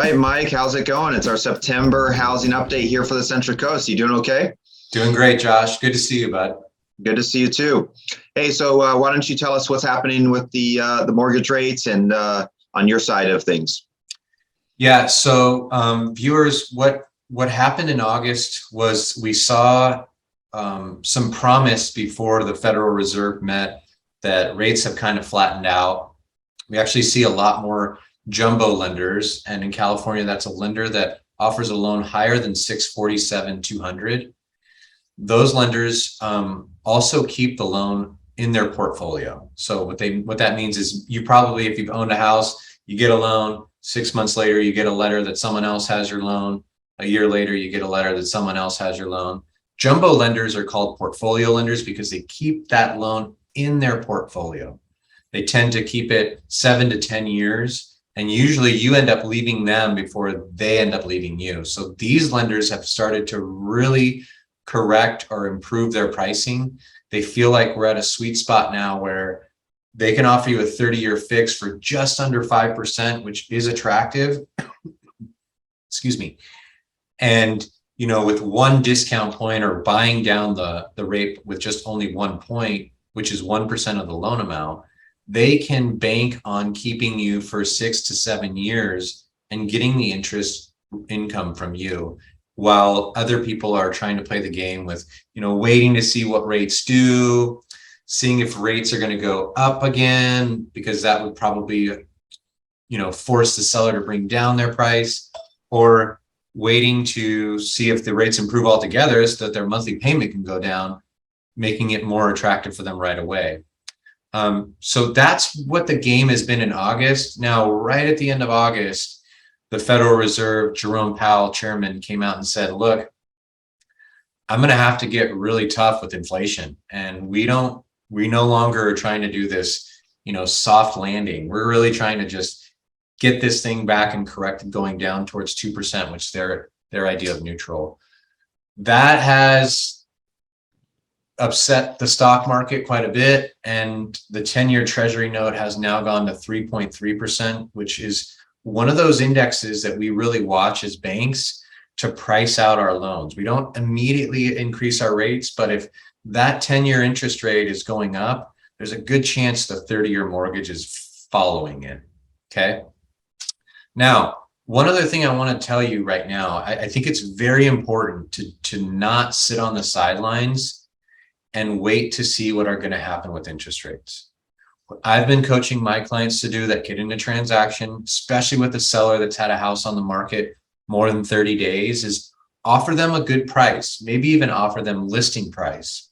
right, Mike, how's it going? It's our September housing update here for the Central Coast. You doing okay? Doing great, Josh. Good to see you, bud. Good to see you too. Hey, so why don't you tell us what's happening with the mortgage rates and on your side of things? Yeah. So, viewers, what happened in August was we saw some promise before the Federal Reserve met that rates have kind of flattened out. We actually see a lot more jumbo lenders, and in California, that's a lender that offers a loan higher than 647 200. Those lenders also keep the loan in their portfolio. So what that means is you probably, if you've owned a house, you get a loan. 6 months later, you get a letter that someone else has your loan. A year later, you get a letter that someone else has your loan. Jumbo lenders are called portfolio lenders because they keep that loan in their portfolio. They tend to keep it 7 to 10 years, and usually you end up leaving them before they end up leaving you. So these lenders have started to really correct or improve their pricing. They feel like we're at a sweet spot now where they can offer you a 30-year fix for just under 5%, which is attractive. Excuse me. And, with one discount point or buying down the rate with just only 1 point, which is 1% of the loan amount, they can bank on keeping you for 6 to 7 years and getting the interest income from you, while other people are trying to play the game with, waiting to see what rates do, seeing if rates are going to go up again, because that would probably, force the seller to bring down their price, or waiting to see if the rates improve altogether so that their monthly payment can go down, making it more attractive for them right away. So that's what the game has been in August. Now, right at the end of August, the Federal Reserve, Jerome Powell, chairman, came out and said, look, I'm going to have to get really tough with inflation. And we no longer are trying to do this, soft landing. We're really trying to just get this thing back and correct it going down towards 2%, which their idea of neutral. That has upset the stock market quite a bit. And the 10-year treasury note has now gone to 3.3%, which is one of those indexes that we really watch as banks to price out our loans. We don't immediately increase our rates, but if that 10-year interest rate is going up, there's a good chance the 30-year mortgage is following it. Okay. Now, one other thing I want to tell you right now, I think it's very important to not sit on the sidelines and wait to see what are going to happen with interest rates. What I've been coaching my clients to do that get into transaction, especially with a seller that's had a house on the market more than 30 days, is offer them a good price, maybe even offer them listing price,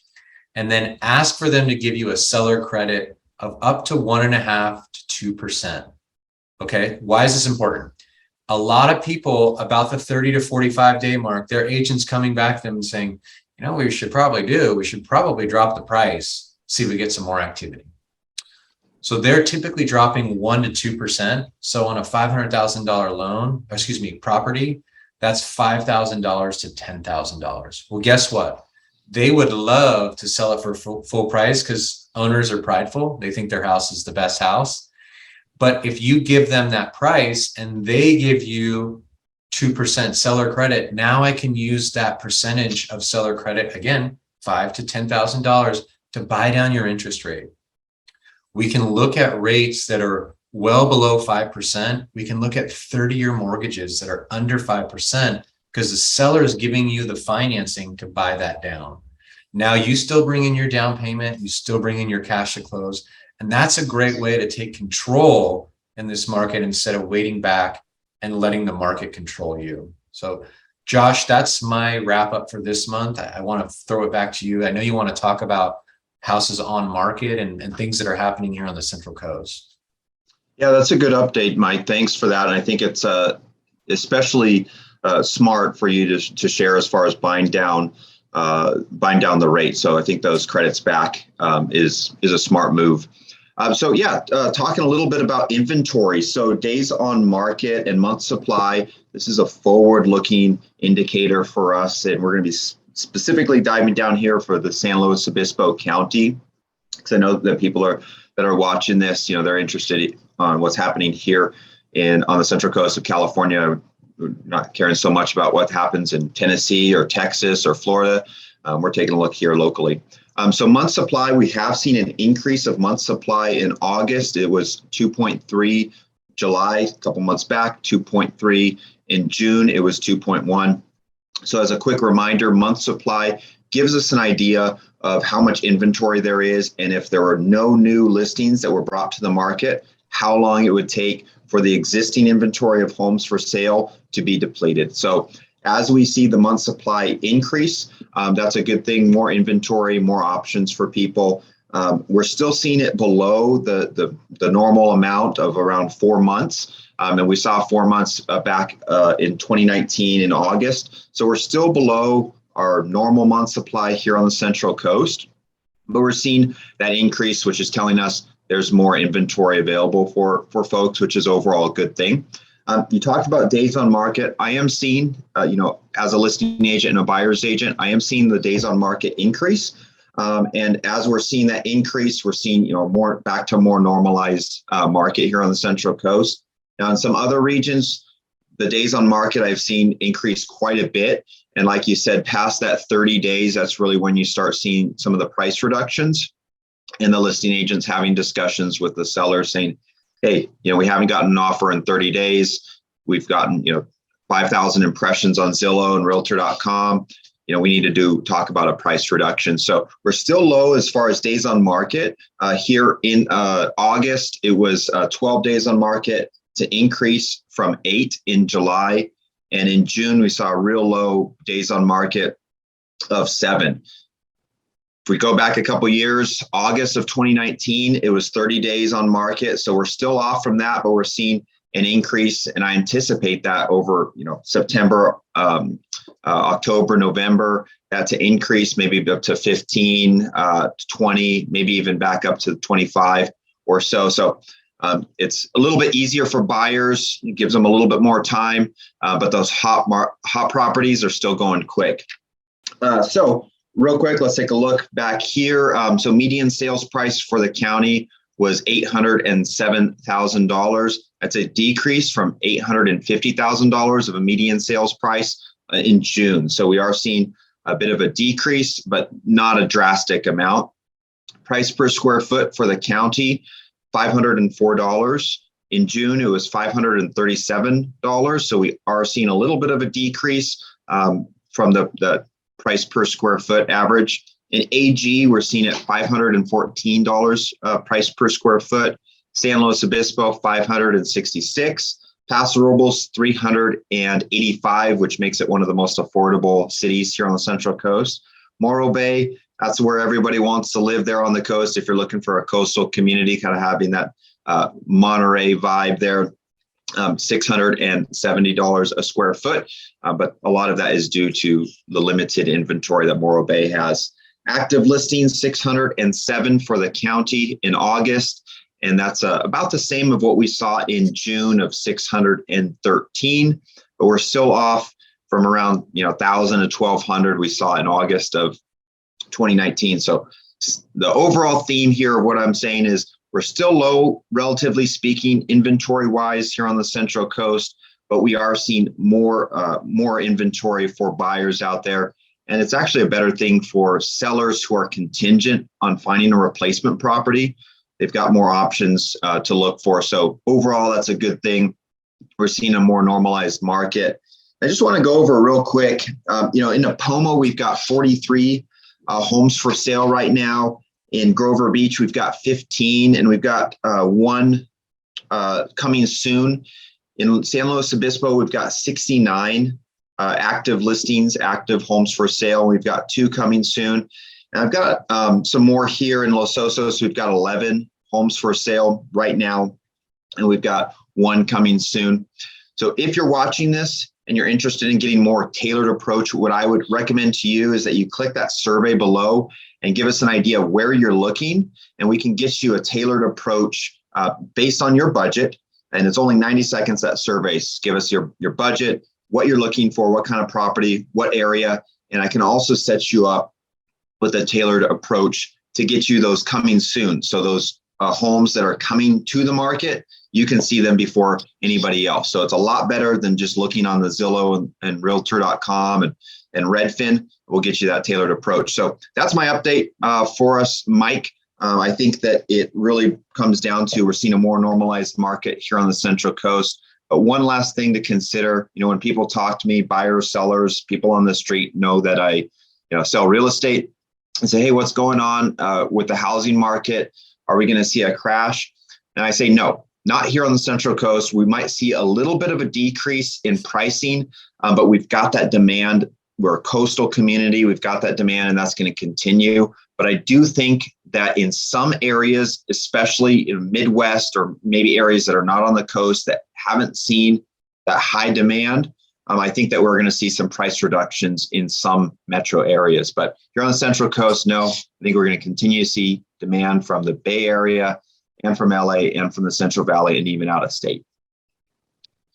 and then ask for them to give you a seller credit of up to 1.5 to 2%. Okay, why is this important? A lot of people about the 30 to 45 day mark, their agents coming back to them and saying, we should probably drop the price, see if we get some more activity. So they're typically dropping 1 to 2%. So on a $500,000 loan, property, that's $5,000 to $10,000. Well, guess what? They would love to sell it for full price because owners are prideful. They think their house is the best house. But if you give them that price and they give you 2% seller credit, now I can use that percentage of seller credit, again, $5,000 to $10,000, to buy down your interest rate. We can look at rates that are well below 5%. We can look at 30-year mortgages that are under 5% because the seller is giving you the financing to buy that down. Now you still bring in your down payment, you still bring in your cash to close. And that's a great way to take control in this market instead of waiting back and letting the market control you. So, Josh, that's my wrap up for this month. I want to throw it back to you. I know you want to talk about houses on market and things that are happening here on the Central Coast. Yeah, that's a good update, Mike. Thanks for that. And I think it's especially smart for you to share as far as buying down the rate. So I think those credits back is a smart move. Talking a little bit about inventory. So days on market and month supply, this is a forward-looking indicator for us, and we're going to be specifically diving down here for the San Luis Obispo County, because I know that people that are watching this, they're interested on what's happening here on the central coast of California, not caring so much about what happens in Tennessee or Texas or Florida. We're taking a look here locally. So month supply, we have seen an increase of month supply in August. It was 2.3. July, a couple months back, 2.3. In June, it was 2.1. So as a quick reminder, month supply gives us an idea of how much inventory there is, and if there were no new listings that were brought to the market, how long it would take for the existing inventory of homes for sale to be depleted. So as we see the month supply increase, that's a good thing. More inventory, more options for people. We're still seeing it below the normal amount of around 4 months. And we saw 4 months back in 2019 in August. So we're still below our normal month supply here on the Central Coast, but we're seeing that increase, which is telling us there's more inventory available for folks, which is overall a good thing. You talked about days on market. I am seeing, as a listing agent and a buyer's agent, I am seeing the days on market increase. And as we're seeing that increase, we're seeing, more back to a more normalized market here on the Central Coast. Now, in some other regions, the days on market I've seen increase quite a bit. And like you said, past that 30 days, that's really when you start seeing some of the price reductions and the listing agents having discussions with the seller saying, hey, we haven't gotten an offer in 30 days. We've gotten, 5,000 impressions on Zillow and Realtor.com. We need to talk about a price reduction. So we're still low as far as days on market. Here in August, it was 12 days on market to increase from 8 in July. And in June, we saw a real low days on market of 7. If we go back a couple years, August of 2019, it was 30 days on market. So we're still off from that, but we're seeing an increase. And I anticipate that over, September, October, November, that to increase maybe up to 15, 20, maybe even back up to 25 or so. So it's a little bit easier for buyers. It gives them a little bit more time, but those hot properties are still going quick. So real quick, let's take a look back here. So median sales price for the county was $807,000. That's a decrease from $850,000 of a median sales price in June. So we are seeing a bit of a decrease, but not a drastic amount. Price per square foot for the county, $504. In June, it was $537. So we are seeing a little bit of a decrease from the price per square foot average. In AG, we're seeing it $514 price per square foot. San Luis Obispo, $566. Paso Robles, $385, which makes it one of the most affordable cities here on the Central Coast. Morro Bay, that's where everybody wants to live there on the coast. If you're looking for a coastal community, kind of having that Monterey vibe there, $670 a square foot. But a lot of that is due to the limited inventory that Morro Bay has. Active listings, 607 for the county in August. And that's about the same of what we saw in June of 613. But we're still off from around 1,000 to 1,200 we saw in August of 2019. So the overall theme here, what I'm saying is we're still low, relatively speaking, inventory-wise here on the Central Coast, but we are seeing more inventory for buyers out there. And it's actually a better thing for sellers who are contingent on finding a replacement property. They've got more options to look for. So overall, that's a good thing. We're seeing a more normalized market. I just want to go over real quick. In Napomo, we've got 43 homes for sale right now. In Grover Beach, we've got 15, and we've got one coming soon. In San Luis Obispo, we've got 69 active listings, active homes for sale. We've got 2 coming soon. And I've got some more here in Los Osos. We've got 11 homes for sale right now, and we've got 1 coming soon. So if you're watching this and you're interested in getting more tailored approach, what I would recommend to you is that you click that survey below and give us an idea of where you're looking, and we can get you a tailored approach based on your budget. And it's only 90 seconds, that survey. Give us your budget, what you're looking for, what kind of property, what area, and I can also set you up with a tailored approach to get you those coming soon. So those homes that are coming to the market you can see them before anybody else. So it's a lot better than just looking on the Zillow and Realtor.com and Redfin. We'll get you that tailored approach. So that's my update for us, Mike. I think that it really comes down to we're seeing a more normalized market here on the Central Coast. But one last thing to consider, when people talk to me, buyers, sellers, people on the street know that I sell real estate and say, hey, what's going on with the housing market? Are we going to see a crash? And I say, no, not here on the Central Coast. We might see a little bit of a decrease in pricing, but we've got that demand. We're a coastal community. We've got that demand, and that's going to continue. But I do think that in some areas, especially in Midwest or maybe areas that are not on the coast that haven't seen that high demand, I think that we're going to see some price reductions in some metro areas. But here on the Central Coast, no, I think we're going to continue to see demand from the Bay Area and from LA and from the Central Valley and even out of state.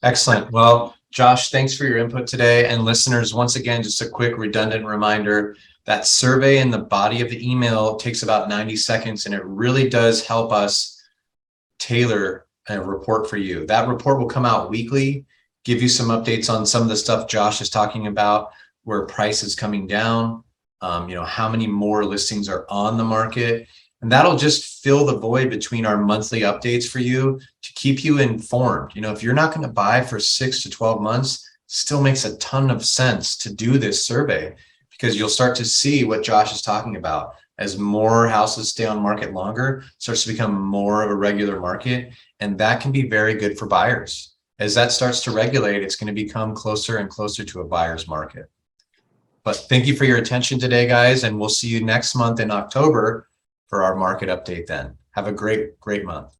Excellent. Well, Josh, thanks for your input today. And listeners, once again, just a quick redundant reminder, that survey in the body of the email takes about 90 seconds, and it really does help us tailor a report for you. That report will come out weekly, give you some updates on some of the stuff Josh is talking about, where price is coming down, how many more listings are on the market. And that'll just fill the void between our monthly updates for you to keep you informed. If you're not going to buy for 6 to 12 months, still makes a ton of sense to do this survey, because you'll start to see what Josh is talking about. As more houses stay on market longer, it starts to become more of a regular market. And that can be very good for buyers. As that starts to regulate, it's going to become closer and closer to a buyer's market. But thank you for your attention today, guys. And we'll see you next month in October for our market update then. Have a great month.